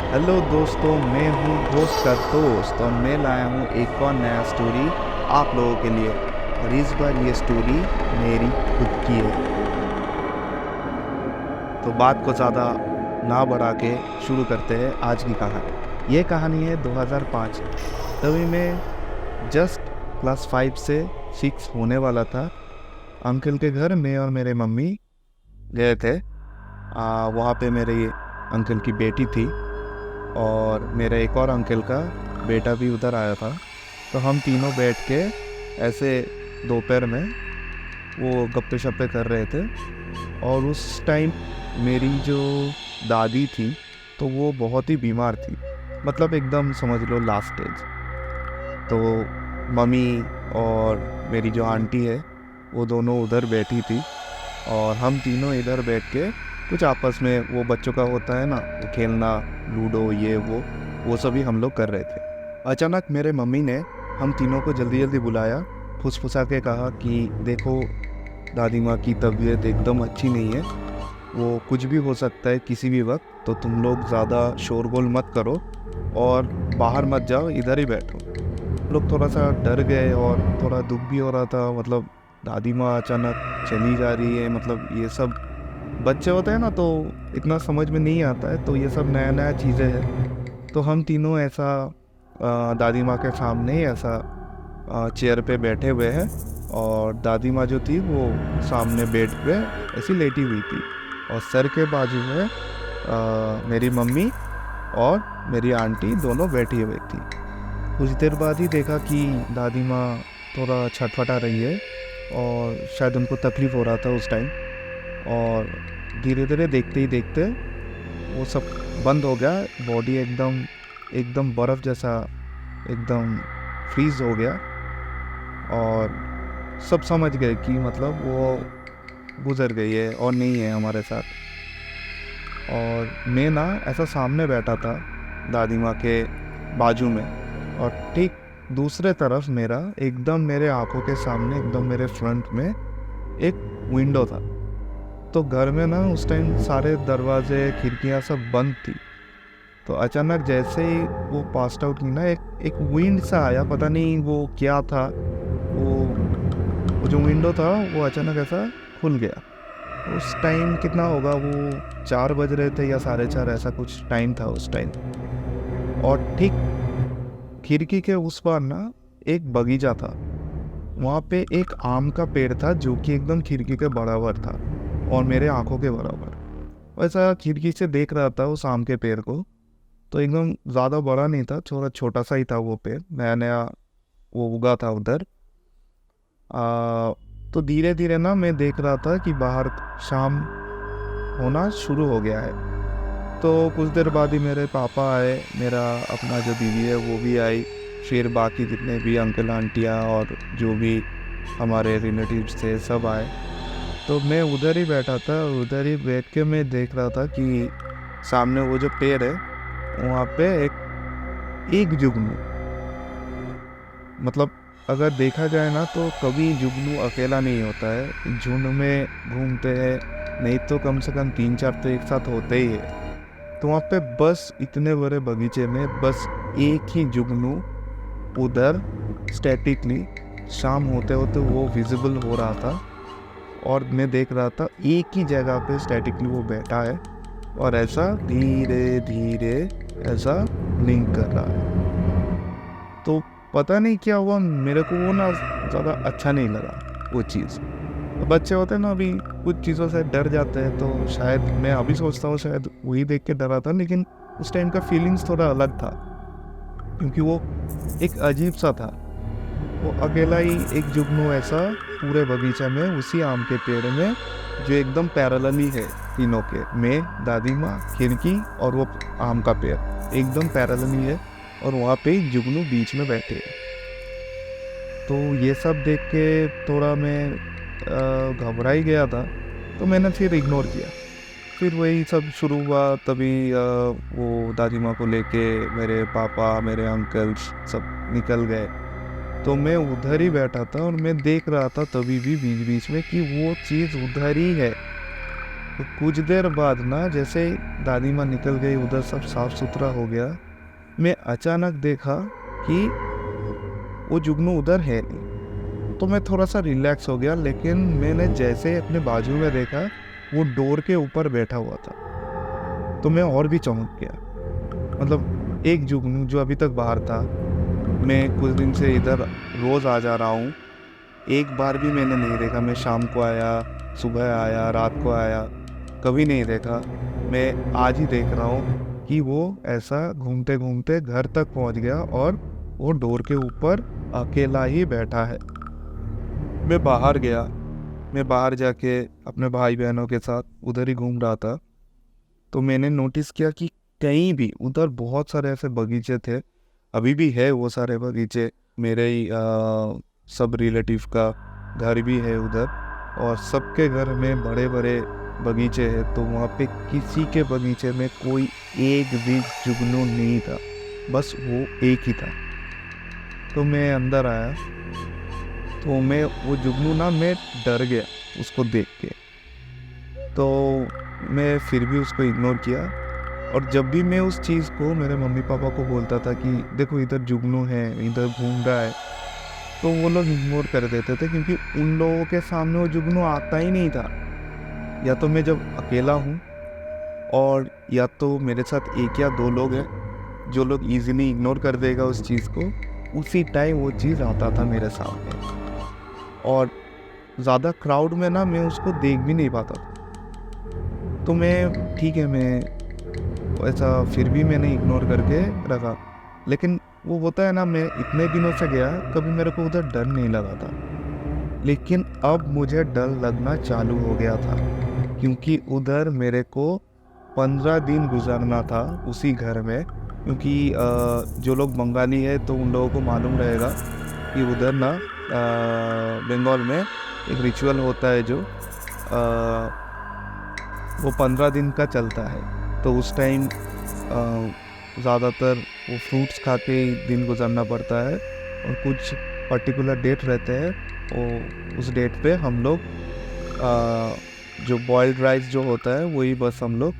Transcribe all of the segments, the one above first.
Hello दोस्तों, मैं हूँ दोस्त का दोस्त और मैं लाया हूँ एक और नया स्टोरी आप लोगों के लिए। और इस बार ये स्टोरी मेरी खुद की है। तो बात को ज़्यादा ना बढ़ा के शुरू करते हैं आज की कहानी। ये कहानी है 2005 की। तभी मैं जस्ट क्लास 5 से 6 होने वाला था। अंकल के घर मैं और मेरे मम्मी गए थे। वहाँ पे मेरे अंकल की बेटी थी और मेरे एक और अंकल का बेटा भी उधर आया था। तो हम तीनों बैठ के ऐसे दोपहर में वो गप्पे शप्पे कर रहे थे। और उस टाइम मेरी जो दादी थी तो वो बहुत ही बीमार थी, मतलब एकदम समझ लो लास्ट स्टेज। तो मम्मी और मेरी जो आंटी है वो दोनों उधर बैठी थी और हम तीनों इधर बैठ के कुछ आपस में वो बच्चों का होता है ना, वो खेलना, लूडो, ये वो सभी हम लोग कर रहे थे। अचानक मेरे मम्मी ने हम तीनों को जल्दी जल्दी बुलाया, फुसफुसा के कहा कि देखो, दादी माँ की तबीयत एकदम अच्छी नहीं है, वो कुछ भी हो सकता है किसी भी वक्त, तो तुम लोग ज़्यादा शोरगुल मत करो और बाहर मत जाओ, इधर ही बैठो। लोग थोड़ा सा डर गए और थोड़ा दुख भी हो रहा था, मतलब दादी माँ अचानक चली जा रही है, मतलब ये सब बच्चे होते हैं ना, तो इतना समझ में नहीं आता है, तो ये सब नया नया चीज़ें हैं। तो हम तीनों ऐसा दादी माँ के सामने ही ऐसा चेयर पे बैठे हुए हैं और दादी माँ जो थी वो सामने बेड पे ऐसी लेटी हुई थी और सर के बाजू में मेरी मम्मी और मेरी आंटी दोनों बैठी हुई थी। कुछ देर बाद ही देखा कि दादी माँ थोड़ा छटपटा रही है और शायद उनको तकलीफ़ हो रहा था उस टाइम। और धीरे धीरे देखते ही देखते वो सब बंद हो गया। बॉडी एकदम एकदम बर्फ़ जैसा एकदम फ्रीज हो गया और सब समझ गए कि मतलब वो गुज़र गई है और नहीं है हमारे साथ। और मैं ना ऐसा सामने बैठा था दादी माँ के बाजू में, और ठीक दूसरे तरफ मेरा एकदम मेरे आंखों के सामने एकदम मेरे फ्रंट में एक विंडो था। तो घर में ना उस टाइम सारे दरवाजे खिड़कियाँ सब बंद थी। तो अचानक जैसे ही वो पास्ट आउट की ना, एक एक विंड सा आया, पता नहीं वो क्या था। वो जो विंडो था वो अचानक ऐसा खुल गया। उस टाइम कितना होगा, वो 4 बज रहे थे या 4:30, ऐसा कुछ टाइम था उस टाइम। और ठीक खिड़की के उस पार ना एक बगीचा था। वहाँ पे एक आम का पेड़ था जो कि एकदम खिड़की के बराबर था और मेरे आंखों के बराबर। वैसा खिड़की से देख रहा था उस आम के पेड़ को। तो एकदम ज़्यादा बड़ा नहीं था, थोड़ा छोटा सा ही था वो पेड़, नया नया वो उगा था उधर। तो धीरे धीरे ना मैं देख रहा था कि बाहर शाम होना शुरू हो गया है। तो कुछ देर बाद ही मेरे पापा आए, मेरा अपना जो दीदी है वो भी आई, फिर बाकी जितने भी अंकल आंटियाँ और जो भी हमारे रिलेटिव्स थे सब आए। तो मैं उधर ही बैठा था, उधर ही बैठ के मैं देख रहा था कि सामने वो जो पेड़ है वहाँ पे एक जुगनू, मतलब अगर देखा जाए ना तो कभी जुगनू अकेला नहीं होता है, झुंड में घूमते हैं, नहीं तो कम से कम 3-4 तो एक साथ होते ही है। तो वहाँ पे बस इतने बड़े बगीचे में बस एक ही जुगनू उधर स्टैटिकली शाम होते होते वो विजिबल हो रहा था। और मैं देख रहा था एक ही जगह पे स्टैटिकली वो बैठा है और ऐसा धीरे धीरे ऐसा ब्लिंक कर रहा है। तो पता नहीं क्या हुआ, मेरे को वो ना ज़्यादा अच्छा नहीं लगा वो चीज़। तो बच्चे होते हैं ना, अभी कुछ चीज़ों से डर जाते हैं, तो शायद मैं अभी सोचता हूँ शायद वही देख के डरा था, लेकिन उस टाइम का फीलिंग्स थोड़ा अलग था क्योंकि वो एक अजीब सा था। वो अकेला ही एक जुगनू ऐसा पूरे बगीचे में उसी आम के पेड़ में जो एकदम पैरेलली है तीनों के, मैं, दादी माँ, खिड़की और वो आम का पेड़ एकदम पैरेलली है और वहाँ पे एक जुगनू बीच में बैठे है। तो ये सब देख के थोड़ा मैं घबरा ही गया था, तो मैंने फिर इग्नोर किया। फिर वही सब शुरू हुआ, तभी वो दादी माँ को लेके मेरे पापा, मेरे अंकल्स सब निकल गए। तो मैं उधर ही बैठा था और मैं देख रहा था तभी भी बीच बीच में कि वो चीज़ उधर ही है। तो कुछ देर बाद ना जैसे दादी माँ निकल गई, उधर सब साफ सुथरा हो गया, मैं अचानक देखा कि वो जुगनू उधर है नहीं। तो मैं थोड़ा सा रिलैक्स हो गया, लेकिन मैंने जैसे अपने बाजू में देखा वो डोर के ऊपर बैठा हुआ था, तो मैं और भी चौंक गया। मतलब एक जुगनू जो अभी तक बाहर था, मैं कुछ दिन से इधर रोज़ आ जा रहा हूँ, एक बार भी मैंने नहीं देखा। मैं शाम को आया, सुबह आया, रात को आया, कभी नहीं देखा। मैं आज ही देख रहा हूँ कि वो ऐसा घूमते घूमते घर तक पहुँच गया और वो डोर के ऊपर अकेला ही बैठा है। मैं बाहर गया, मैं बाहर जाके अपने भाई बहनों के साथ उधर ही घूम रहा था, तो मैंने नोटिस किया कि कहीं भी उधर बहुत सारे ऐसे बगीचे थे, अभी भी है वो सारे बगीचे। मेरे ही सब रिलेटिव का घर भी है उधर, और सबके घर में बड़े बड़े बगीचे हैं। तो वहाँ पे किसी के बगीचे में कोई एक भी जुगनू नहीं था, बस वो एक ही था। तो मैं अंदर आया, तो मैं वो जुगनू ना, मैं डर गया उसको देख के। तो मैं फिर भी उसको इग्नोर किया, और जब भी मैं उस चीज़ को मेरे मम्मी पापा को बोलता था कि देखो इधर जुगनू है, इधर घूम रहा है, तो वो लोग इग्नोर कर देते थे, क्योंकि उन लोगों के सामने वो जुगनू आता ही नहीं था। या तो मैं जब अकेला हूँ, और या तो मेरे साथ एक या दो लोग हैं जो लोग इजीली इग्नोर कर देगा उस चीज़ को, उसी टाइम वो चीज़ आता था मेरे सामने। और ज़्यादा क्राउड में ना मैं उसको देख भी नहीं पाता था। तो मैं ठीक है, मैं ऐसा फिर भी मैंने इग्नोर करके रखा। लेकिन वो होता है ना, मैं इतने दिनों से गया, कभी मेरे को उधर डर नहीं लगा था, लेकिन अब मुझे डर लगना चालू हो गया था, क्योंकि उधर मेरे को 15 दिन गुजारना था उसी घर में। क्योंकि जो लोग बंगाली है तो उन लोगों को मालूम रहेगा कि उधर ना बंगाल में एक रिचुअल होता है जो वो 15 दिन का चलता है। तो उस टाइम ज़्यादातर वो फ्रूट्स खा के दिन गुजारना पड़ता है, और कुछ पर्टिकुलर डेट रहते हैं, और उस डेट पे हम लोग जो बॉइल्ड राइस जो होता है वही बस हम लोग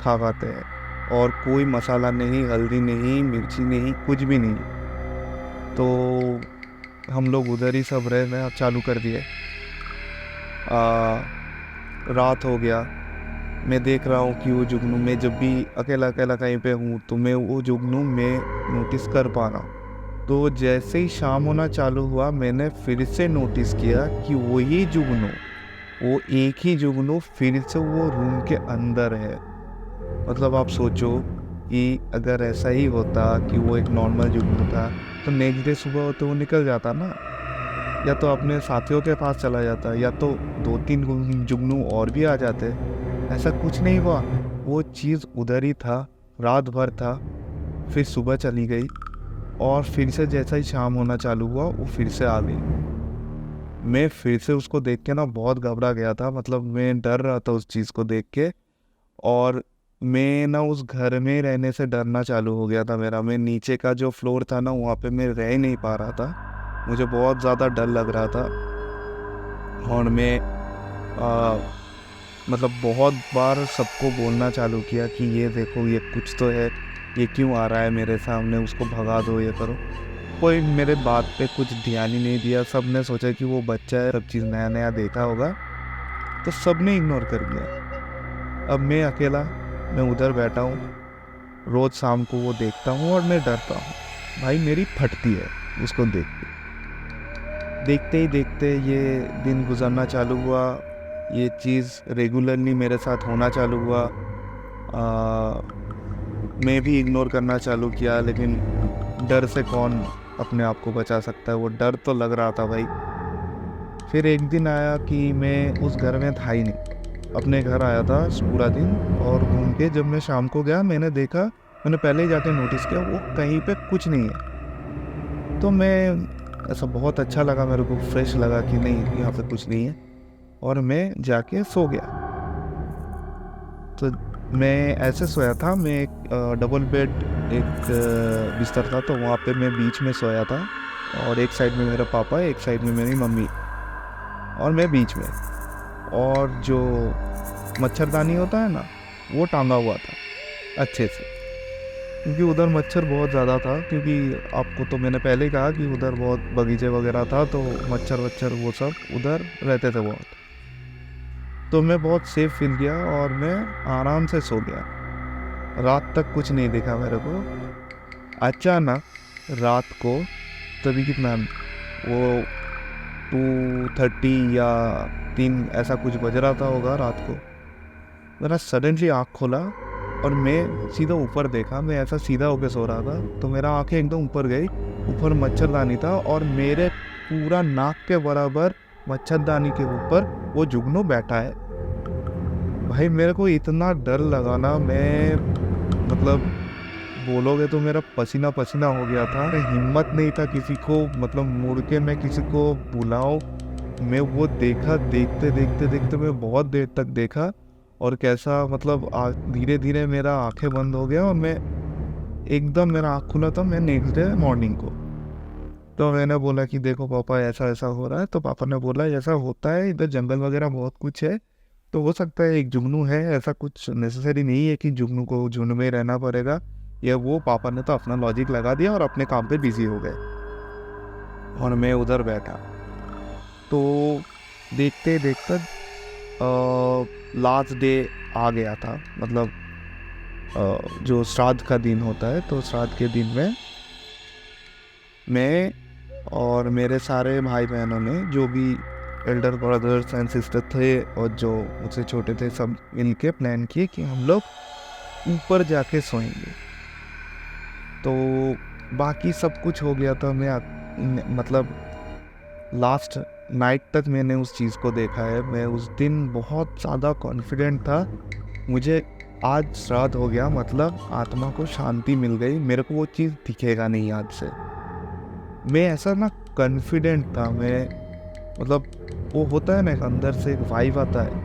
खा पाते हैं, और कोई मसाला नहीं, हल्दी नहीं, मिर्ची नहीं, कुछ भी नहीं। तो हम लोग उधर ही सब रहना चालू कर दिए। रात हो गया, मैं देख रहा हूँ कि वो जुगनू, मैं जब भी अकेला अकेला कहीं पे हूँ तो मैं वो जुगनू मैं नोटिस कर पा रहा हूँ। तो जैसे ही शाम होना चालू हुआ, मैंने फिर से नोटिस किया कि वही जुगनू, वो एक ही जुगनू फिर से वो रूम के अंदर है। मतलब आप सोचो कि अगर ऐसा ही होता कि वो एक नॉर्मल जुगनू था, तो नेक्स्ट डे सुबह होते वो निकल जाता ना, या तो अपने साथियों के पास चला जाता, या तो 2-3 जुगनू और भी आ जाते। ऐसा कुछ नहीं हुआ, वो चीज़ उधर ही था, रात भर था, फिर सुबह चली गई, और फिर से जैसा ही शाम होना चालू हुआ वो फिर से आ गई। मैं फिर से उसको देख के ना बहुत घबरा गया था, मतलब मैं डर रहा था उस चीज़ को देख के, और मैं ना उस घर में रहने से डरना चालू हो गया था मेरा। मैं नीचे का जो फ्लोर था ना, वहाँ पे मैं रह नहीं पा रहा था, मुझे बहुत ज़्यादा डर लग रहा था। और मैं मतलब बहुत बार सबको बोलना चालू किया कि ये देखो, ये कुछ तो है, ये क्यों आ रहा है मेरे सामने, उसको भगा दो, ये करो। कोई मेरे बात पे कुछ ध्यान ही नहीं दिया। सब ने सोचा कि वो बच्चा है, सब चीज़ नया नया देखा होगा, तो सब ने इग्नोर कर दिया। अब मैं अकेला, मैं उधर बैठा हूँ, रोज़ शाम को वो देखता हूँ और मैं डरता हूँ। भाई मेरी फटती है उसको देख के। देखते ही देखते ये दिन गुजरना चालू हुआ, ये चीज़ रेगुलरली मेरे साथ होना चालू हुआ। मैं भी इग्नोर करना चालू किया, लेकिन डर से कौन अपने आप को बचा सकता है, वो डर तो लग रहा था भाई। फिर एक दिन आया कि मैं उस घर में था ही नहीं, अपने घर आया था पूरा दिन, और घूम के जब मैं शाम को गया, मैंने देखा, मैंने पहले ही जाके नोटिस किया वो कहीं पे कुछ नहीं है। तो मैं ऐसा बहुत अच्छा लगा मेरे को, फ्रेश लगा कि नहीं यहाँ पे कुछ नहीं है, और मैं जाके सो गया। तो मैं ऐसे सोया था, मैं एक डबल बेड एक बिस्तर था, तो वहाँ पे मैं बीच में सोया था, और एक साइड में मेरा पापा, एक साइड में मेरी मम्मी, और मैं बीच में। और जो मच्छरदानी होता है ना, वो टांगा हुआ था अच्छे से, क्योंकि उधर मच्छर बहुत ज़्यादा था। क्योंकि आपको तो मैंने पहले ही कहा कि उधर बहुत बगीचे वगैरह था, तो मच्छर वच्छर वो सब उधर रहते थे बहुत। तो मैं बहुत सेफ फील किया और मैं आराम से सो गया। रात तक कुछ नहीं दिखा मेरे को। अचानक रात को, तभी कितना, वो 2:30 या 3 ऐसा कुछ बज रहा था होगा रात को, मेरा सडनली आँख खोला और मैं सीधा ऊपर देखा। मैं ऐसा सीधा होके सो रहा था, तो मेरा आँखें एकदम ऊपर गई। ऊपर मच्छरदानी था और मेरे पूरा नाक के बराबर मच्छरदानी के ऊपर वो जुगनू बैठा है। भाई मेरे को इतना डर लगा ना, मैं मतलब बोलोगे तो मेरा पसीना पसीना हो गया था। हिम्मत नहीं था किसी को मतलब मुड़ के मैं किसी को बुलाऊं। मैं वो देखा, देखते देखते देखते मैं बहुत देर तक देखा, और कैसा मतलब धीरे धीरे मेरा आंखें बंद हो गया और मैं एकदम, मेरा आँख खुला था मैं नेक्स्ट डे मॉर्निंग को। तो मैंने बोला कि देखो पापा ऐसा ऐसा हो रहा है। तो पापा ने बोला ऐसा होता है, इधर जंगल वगैरह बहुत कुछ है, तो हो सकता है एक जुगनू है, ऐसा कुछ नेसेसरी नहीं है कि जुगनू को झुंड में रहना पड़ेगा। ये वो पापा ने तो अपना लॉजिक लगा दिया और अपने काम पे बिजी हो गए, और मैं उधर बैठा। तो देखते देखते लास्ट डे आ गया था, मतलब जो श्राद्ध का दिन होता है, तो श्राद्ध के दिन में मैं और मेरे सारे भाई बहनों ने, जो भी एल्डर ब्रदर्स एंड सिस्टर थे और जो मुझसे छोटे थे, सब मिलके प्लान किए कि हम लोग ऊपर जाके सोएंगे। तो बाकी सब कुछ हो गया था। मैं मतलब लास्ट नाइट तक मैंने उस चीज़ को देखा है। मैं उस दिन बहुत ज़्यादा कॉन्फिडेंट था, मुझे आज श्राद्ध हो गया मतलब आत्मा को शांति मिल गई, मेरे को वो चीज़ दिखेगा नहीं आज से। मैं ऐसा ना कॉन्फिडेंट था, मैं मतलब वो होता है ना अंदर से एक वाइब आता है,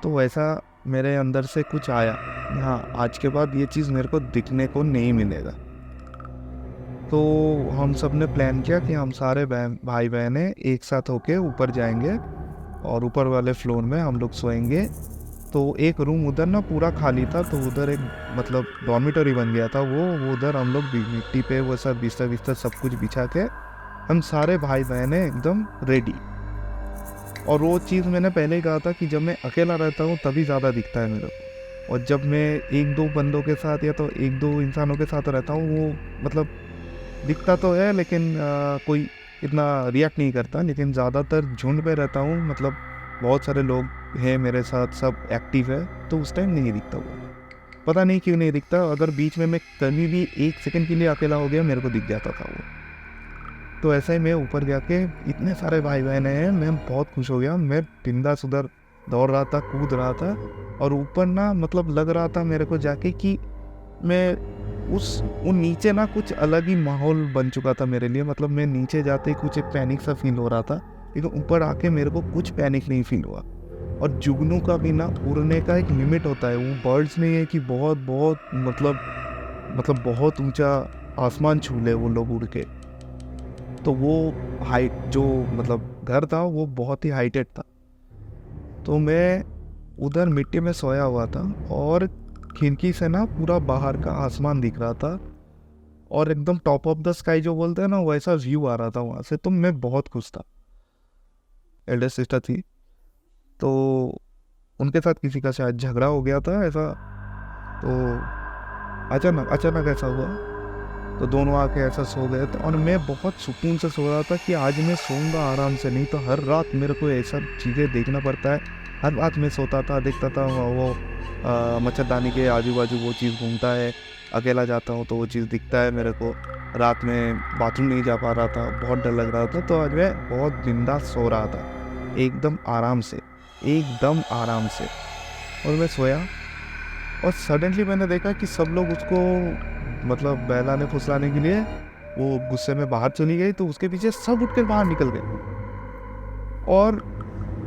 तो वैसा मेरे अंदर से कुछ आया, हाँ आज के बाद ये चीज़ मेरे को दिखने को नहीं मिलेगा। तो हम सब ने प्लान किया कि हम सारे भाई बहनें एक साथ होके ऊपर जाएंगे और ऊपर वाले फ्लोर में हम लोग सोएंगे। तो एक रूम उधर ना पूरा खाली था, तो उधर एक मतलब डॉर्मिटरी बन गया था वो उधर हम लोग मिट्टी पे वो सब बिस्तर सब कुछ बिछा के हम सारे भाई बहनें एकदम रेडी। और वो चीज़ मैंने पहले ही कहा था कि जब मैं अकेला रहता हूँ तभी ज़्यादा दिखता है मेरे को, और जब मैं एक दो बंदों के साथ या तो एक दो इंसानों के साथ रहता हूँ वो मतलब दिखता तो है, लेकिन कोई इतना रिएक्ट नहीं करता। लेकिन ज़्यादातर झुंड पे रहता हूँ, मतलब बहुत सारे लोग हैं मेरे साथ, सब एक्टिव है, तो उस टाइम नहीं दिखता वो, पता नहीं क्यों नहीं दिखता। अगर बीच में मैं कभी भी 1 सेकंड के लिए अकेला हो गया मेरे को दिख जाता था वो। तो ऐसा ही मैं ऊपर जाके, इतने सारे भाई बहन हैं, मैं बहुत खुश हो गया। मैं बिंदास उधर दौड़ रहा था, कूद रहा था, और ऊपर ना मतलब लग रहा था मेरे को जाके कि मैं वो नीचे ना कुछ अलग ही माहौल बन चुका था मेरे लिए। मतलब मैं नीचे जाते ही कुछ एक पैनिक सा फील हो रहा था, लेकिन ऊपर आके मेरे को कुछ पैनिक नहीं फील हुआ। और जुगनू का भी ना उड़ने का एक लिमिट होता है, वो बर्ड्स नहीं है कि बहुत बहुत मतलब बहुत ऊंचा आसमान छू ले वो लोग उड़ के। तो वो हाइट जो मतलब घर था वो बहुत ही हाइटेड था। तो मैं उधर मिट्टी में सोया हुआ था और खिड़की से ना पूरा बाहर का आसमान दिख रहा था, और एकदम टॉप ऑफ द स्काई जो बोलते हैं ना, वैसा व्यू आ रहा था वहाँ से। तो मैं बहुत खुश था। एल्डर सिस्टर थी, तो उनके साथ किसी का शायद झगड़ा हो गया था ऐसा, तो अचानक ऐसा हुआ, तो दोनों आके ऐसा सो गए थे। और मैं बहुत सुकून से सो रहा था कि आज मैं सोऊंगा आराम से, नहीं तो हर रात मेरे को ऐसा चीज़ें देखना पड़ता है। हर रात मैं सोता था, देखता था वो मच्छरदानी के आजू बाजू वो चीज़ घूमता है, अकेला जाता हूँ तो वो चीज़ दिखता है मेरे को। रात में बाथरूम नहीं जा पा रहा था, बहुत डर लग रहा था, तो आज मैं बहुत बिंदास सो रहा था, एकदम आराम से। और मैं सोया, और सडनली मैंने देखा कि सब लोग उसको मतलब बहलाने फुसलाने के लिए वो गुस्से में बाहर चली गई, तो उसके पीछे सब उठ कर बाहर निकल गए। और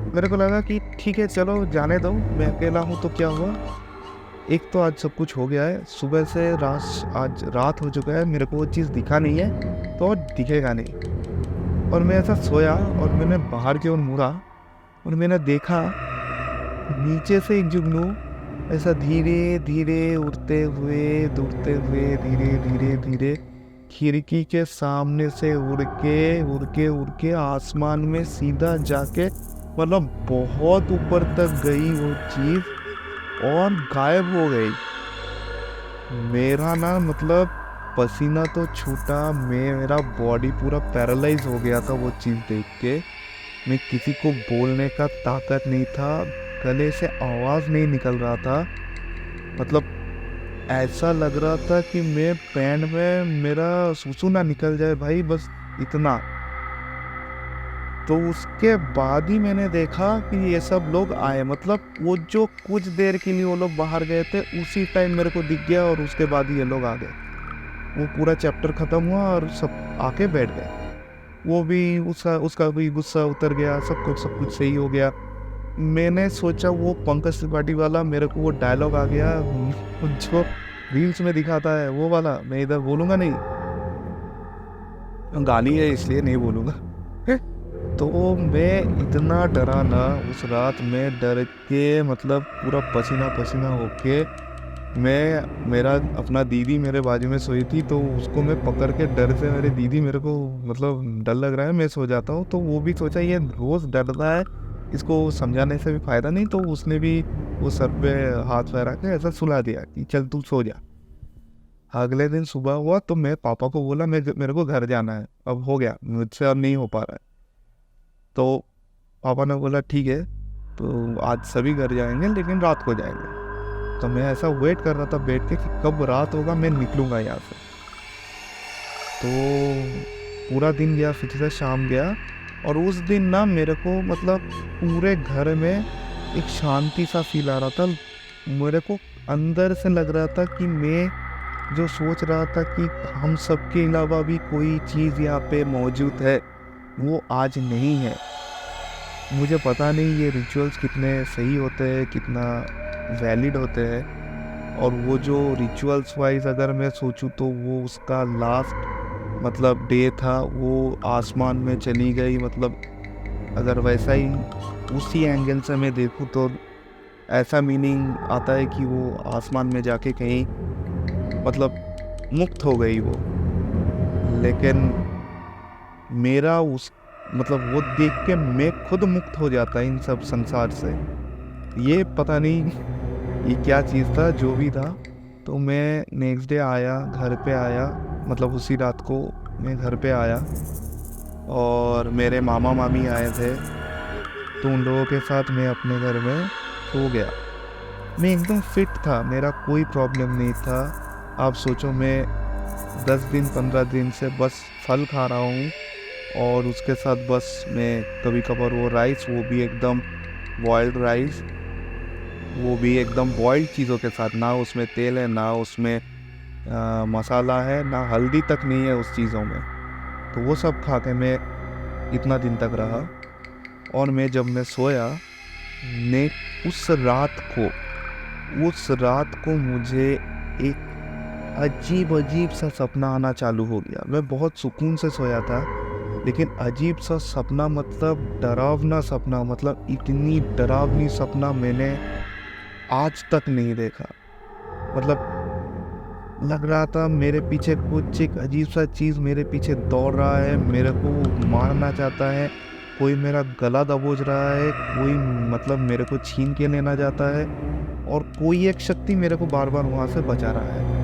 मेरे को लगा कि ठीक है चलो जाने दो, मैं अकेला हूँ तो क्या हुआ, एक तो आज सब कुछ हो गया है, सुबह से आज रात हो चुका है, मेरे को वो चीज़ दिखा नहीं है तो और दिखेगा नहीं। और मैं ऐसा सोया और मैंने बाहर की ओर मुड़ा और मैंने देखा नीचे से एक जुगनू ऐसा धीरे धीरे उड़ते हुए धीरे धीरे धीरे खिड़की के सामने से उड़ के आसमान में सीधा जाके मतलब बहुत ऊपर तक गई वो चीज और गायब हो गई। मेरा ना मतलब पसीना तो छूटा, मेरा बॉडी पूरा पैरालाइज हो गया था वो चीज़ देख के। मैं किसी को बोलने का ताकत नहीं था, गले से आवाज़ नहीं निकल रहा था। मतलब ऐसा लग रहा था कि मैं पैंट में मेरा सूसू ना निकल जाए भाई, बस इतना। तो उसके बाद ही मैंने देखा कि ये सब लोग आए, मतलब वो जो कुछ देर के लिए वो लोग बाहर गए थे उसी टाइम मेरे को दिख गया और उसके बाद ही ये लोग आ गए। वो पूरा चैप्टर ख़त्म हुआ और सब आके बैठ गए। वो भी उसका भी गुस्सा उतर गया, सब कुछ सही हो गया। मैंने सोचा वो पंकज त्रिपाठी वाला मेरे को वो डायलॉग आ गया जो रील्स में दिखाता है वो वाला, मैं इधर बोलूँगा नहीं, गाली है इसलिए नहीं बोलूँगा। तो मैं इतना डरा ना उस रात, में डर के मतलब पूरा पसीना पसीना होके मेरा अपना दीदी मेरे बाजू में सोई थी, तो उसको मैं पकड़ के डर से, मेरी दीदी मेरे को मतलब डर लग रहा है मैं सो जाता हूँ, तो वो भी सोचा ये रोज़ डर रहा है, इसको समझाने से भी फ़ायदा नहीं, तो उसने भी वो सर पे हाथ फहरा के ऐसा सुला दिया कि चल तू सो जा। अगले दिन सुबह हुआ तो मैं पापा को बोला मेरे को घर जाना है, अब हो गया मुझसे अब नहीं हो पा रहा है। तो पापा ने बोला ठीक है, तो आज सभी घर जाएंगे लेकिन रात को जाएंगे। तो मैं ऐसा वेट कर रहा था बैठ के कि कब रात होगा मैं निकलूँगा यहाँ से। तो पूरा दिन गया, फिर से शाम गया, और उस दिन ना मेरे को मतलब पूरे घर में एक शांति सा फील आ रहा था। मेरे को अंदर से लग रहा था कि मैं जो सोच रहा था कि हम सबके अलावा भी कोई चीज़ यहाँ पे मौजूद है, वो आज नहीं है। मुझे पता नहीं ये रिचुअल्स कितने सही होते हैं, कितना वैलिड होते हैं, और वो जो रिचुअल्स वाइज अगर मैं सोचूं तो वो उसका लास्ट मतलब डे था, वो आसमान में चली गई। मतलब अगर वैसा ही उसी एंगल से मैं देखूं तो ऐसा मीनिंग आता है कि वो आसमान में जाके कहीं मतलब मुक्त हो गई वो। लेकिन मेरा उस मतलब वो देख के मैं खुद मुक्त हो जाता इन सब संसार से। ये पता नहीं ये क्या चीज़ था, जो भी था। तो मैं नेक्स्ट डे आया, घर पे आया, मतलब उसी रात को मैं घर पे आया और मेरे मामा मामी आए थे, तो उन लोगों के साथ मैं अपने घर में सो गया। मैं एकदम फिट था, मेरा कोई प्रॉब्लम नहीं था। आप सोचो मैं 10 दिन 15 दिन से बस फल खा रहा हूँ, और उसके साथ बस मैं कभी कभार वो राइस, वो भी एकदम बॉइल्ड राइस, वो भी एकदम बॉइल्ड चीज़ों के साथ, ना उसमें तेल है, ना उसमें मसाला है, ना हल्दी तक नहीं है उस चीज़ों में। तो वो सब खा के मैं इतना दिन तक रहा। और जब मैं सोया, मैं उस रात को मुझे एक अजीब सा सपना आना चालू हो गया। मैं बहुत सुकून से सोया था, लेकिन अजीब सा सपना, मतलब डरावना सपना, मतलब इतनी डरावनी सपना मैंने आज तक नहीं देखा। मतलब लग रहा था मेरे पीछे कुछ एक अजीब सा चीज़ मेरे पीछे दौड़ रहा है, मेरे को मारना चाहता है, कोई मेरा गला दबोच रहा है, कोई मतलब मेरे को छीन के लेना चाहता है, और कोई एक शक्ति मेरे को बार बार वहाँ से बचा रहा है।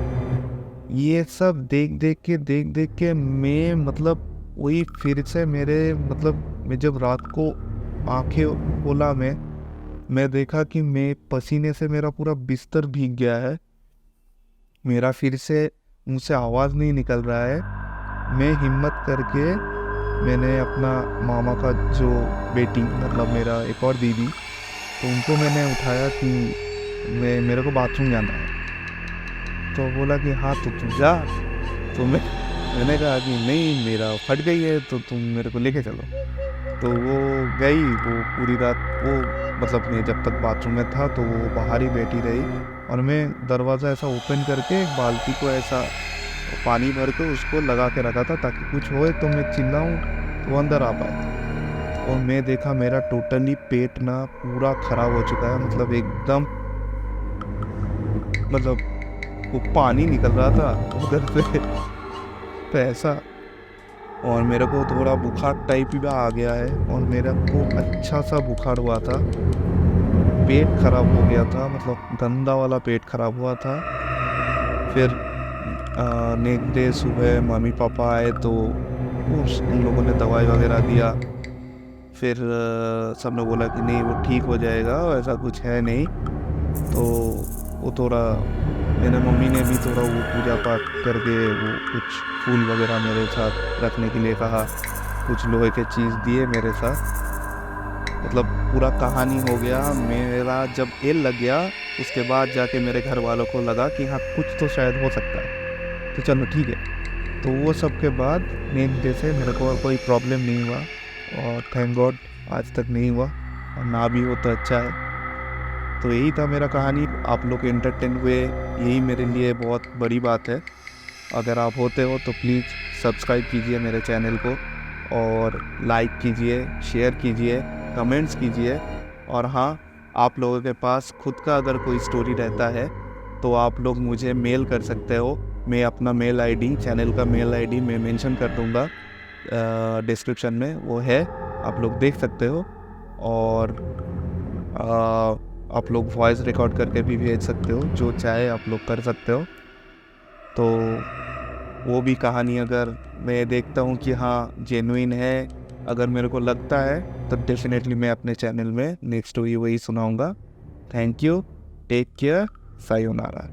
ये सब देख देख के मैं मतलब वही फिर से मेरे मतलब मैं जब रात को आंखें खोला, मैं देखा कि मैं पसीने से मेरा पूरा बिस्तर भीग गया है, मेरा फिर से मुझसे आवाज़ नहीं निकल रहा है। मैं हिम्मत करके मैंने अपना मामा का जो बेटी, मतलब मेरा एक और दीदी, तो उनको मैंने उठाया कि मेरे को बाथरूम जाना है। तो बोला कि हाँ तो तुम जा। तो मैंने कहा कि नहीं, मेरा फट गई है, तो तुम मेरे को लेके चलो। तो वो गई, वो पूरी रात वो मतलब मैं जब तक बाथरूम में था तो वो बाहर ही बैठी रही, और मैं दरवाज़ा ऐसा ओपन करके एक बाल्टी को ऐसा पानी भर के उसको लगा के रखा था, ताकि कुछ होए तो मैं चिल्लाऊँ तो वो अंदर आ पाए। और मैं देखा मेरा टोटली पेट ना पूरा ख़राब हो चुका है, मतलब एकदम, मतलब वो पानी निकल रहा था उधर से तो ऐसा। और मेरे को थोड़ा बुखार टाइप भी आ गया है, और मेरा को अच्छा सा बुखार हुआ था, पेट खराब हो गया था, मतलब गंदा वाला पेट खराब हुआ था। फिर नेक्स्ट डे सुबह मम्मी पापा आए तो उन लोगों ने दवाई वगैरह दिया। फिर सब ने बोला कि नहीं वो ठीक हो जाएगा, ऐसा कुछ है नहीं। तो वो थोड़ा, मेरे मम्मी ने भी थोड़ा वो पूजा पाठ करके वो कुछ फूल वगैरह मेरे साथ रखने के लिए कहा, कुछ लोहे के चीज़ दिए मेरे साथ। मतलब पूरा कहानी हो गया मेरा। जब एल लग गया उसके बाद जाके मेरे घर वालों को लगा कि हाँ कुछ तो शायद हो सकता है, तो चलो ठीक है। तो वो सब के बाद नेक्स्ट डे से मेरे को और कोई प्रॉब्लम नहीं हुआ, और थैंक गॉड आज तक नहीं हुआ, और ना भी हो तो अच्छा है। तो यही था मेरा कहानी, आप लोग एंटरटेन हुए, यही मेरे लिए बहुत बड़ी बात है। अगर आप होते हो तो प्लीज़ सब्सक्राइब कीजिए मेरे चैनल को, और लाइक कीजिए, शेयर कीजिए, कमेंट्स कीजिए। और हाँ, आप लोगों के पास खुद का अगर कोई स्टोरी रहता है तो आप लोग मुझे मेल कर सकते हो। मैं अपना मेल आईडी, चैनल का मेल आईडी मैं मेंशन कर दूँगा डिस्क्रिप्शन में, वो है, आप लोग देख सकते हो। और आप लोग वॉइस रिकॉर्ड करके भी भेज सकते हो, जो चाहे आप लोग कर सकते हो। तो वो भी कहानी अगर मैं देखता हूँ कि हाँ जेन्युइन है, अगर मेरे को लगता है, तो डेफिनेटली मैं अपने चैनल में नेक्स्ट स्टोरी वही सुनाऊँगा। Thank you, take care, sayonara.